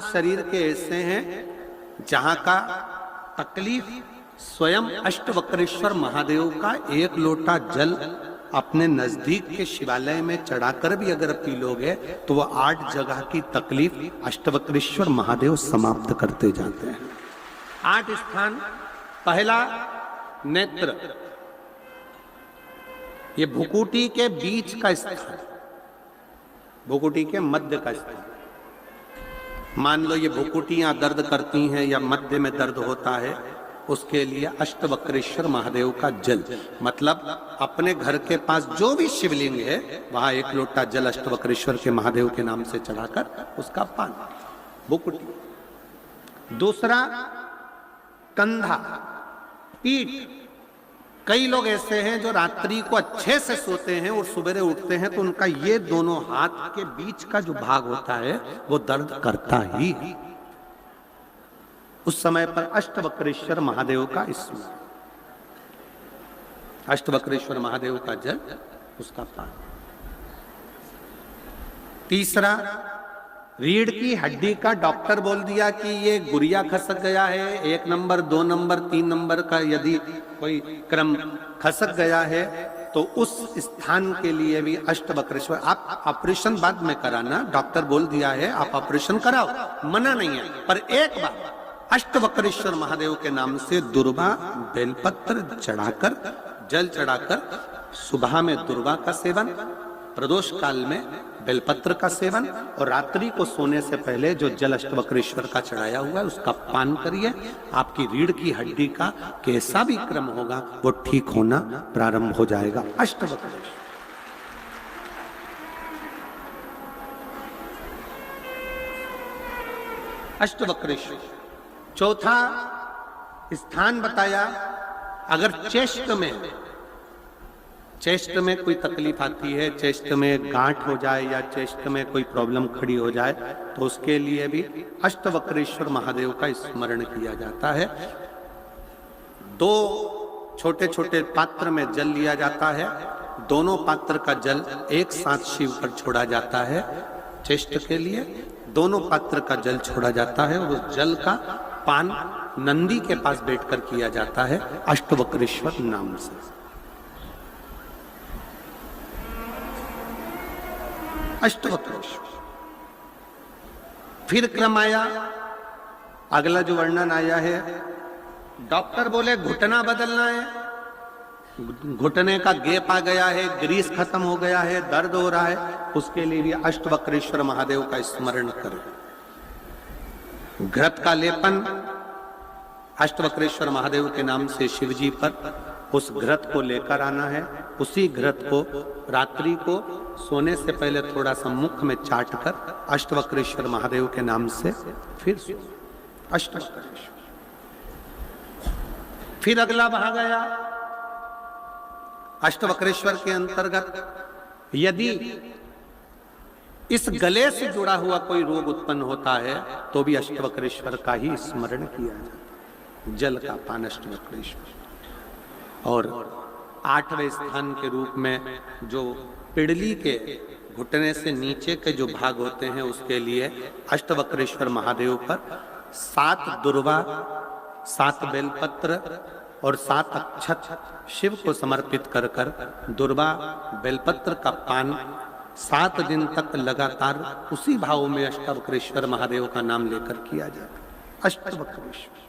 शरीर के ऐसे हैं जहां का तकलीफ स्वयं अष्टवक्रेश्वर महादेव का एक लोटा जल अपने नजदीक के शिवालय में चढ़ाकर भी अगर पी लोगे तो वह 8 जगह की तकलीफ अष्टवक्रेश्वर महादेव समाप्त करते जाते हैं। 8 स्थान। पहला नेत्र, ये भुकुटी के बीच का स्थान, भुकुटी के मध्य का स्थान। मान लो ये भुकुटियां दर्द करती हैं या मध्य में दर्द होता है, उसके लिए अष्टवक्रेश्वर महादेव का जल, मतलब अपने घर के पास जो भी शिवलिंग है वहां 1 लोटा जल अष्टवक्रेश्वर के महादेव के नाम से चढ़ाकर उसका पान, भुकुटी। दूसरा कंधा, पीठ। कई लोग ऐसे हैं जो रात्रि को अच्छे से सोते हैं और सवेरे उठते हैं तो उनका ये दोनों हाथ के बीच का जो भाग होता है वो दर्द करता ही है। उस समय पर अष्टवक्रेश्वर महादेव का स्मरण, अष्टवक्रेश्वर महादेव का जल, उसका पान। तीसरा, रीढ़ की हड्डी का डॉक्टर बोल दिया कि ये गुरिया खसक गया है, 1 नंबर 2 नंबर 3 नंबर का यदि कोई क्रम खसक गया है तो उस स्थान के लिए भी अष्टवक्रेश्वर। आप ऑपरेशन बाद में कराना, डॉक्टर बोल दिया है आप ऑपरेशन कराओ, मना नहीं है, पर एक बार अष्टवक्रेश्वर महादेव के नाम से दुर्वा बेलपत्र चढ़ाकर, जल चढ़ाकर, सुबह में दुर्वा का सेवन, प्रदोष काल में बेलपत्र का सेवन और रात्रि को सोने से पहले जो जल अष्टवक्रेश्वर का चढ़ाया हुआ है उसका पान करिए। आपकी रीढ़ की हड्डी का कैसा भी क्रम होगा वो ठीक होना प्रारंभ हो जाएगा। अष्टवक्रेश्वर, अष्टवक्रेश्वर। चौथा स्थान बताया, अगर चेस्ट में कोई तकलीफ आती है, चेस्ट में गांठ हो जाए या चेस्ट में कोई प्रॉब्लम खड़ी हो जाए तो उसके लिए भी अष्टवक्रेश्वर महादेव का स्मरण किया जाता है। 2 छोटे छोटे पात्र में जल लिया जाता है, दोनों पात्र का जल एक साथ शिव पर छोड़ा जाता है। चेस्ट के लिए दोनों पात्र का जल छोड़ा जाता है और उस जल का पान नंदी के पास बैठकर किया जाता है अष्टवक्रेश्वर नाम से। अष्टवक्रेश्वर। फिर क्रम आया, अगला जो वर्णन आया है, डॉक्टर बोले घुटना बदलना है, घुटने का गैप आ गया है, ग्रीस खत्म हो गया है, दर्द हो रहा है, उसके लिए भी अष्टवक्रेश्वर महादेव का स्मरण करें। घृत का लेपन अष्टवक्रेश्वर महादेव के नाम से शिवजी पर उस घृत को लेकर आना है। उसी घृत को रात्रि को सोने से पहले थोड़ा सा मुख में चाट कर अष्टवक्रेश्वर महादेव के नाम से फिर अष्टवक्रेश्वर। फिर अगला भाग आया अष्टवक्रेश्वर के अंतर्गत, यदि इस गले से जुड़ा हुआ कोई रोग उत्पन्न होता है तो भी अष्टवक्रेश्वर का ही स्मरण किया जाता है। जल का पान अष्टवक्रेश्वर। और 8वें स्थान के रूप में जो पिड़ली के घुटने से नीचे के जो भाग होते हैं उसके लिए अष्टवक्रेश्वर महादेव पर 7 दुर्वा, 7 बेलपत्र और 7 अक्षत शिव को समर्पित कर कर दुर्वा बेलपत्र का पान 7 दिन तक लगातार उसी भाव में अष्टवक्रेश्वर महादेव का नाम लेकर किया जाता है। अष्टवक्रेश्वर।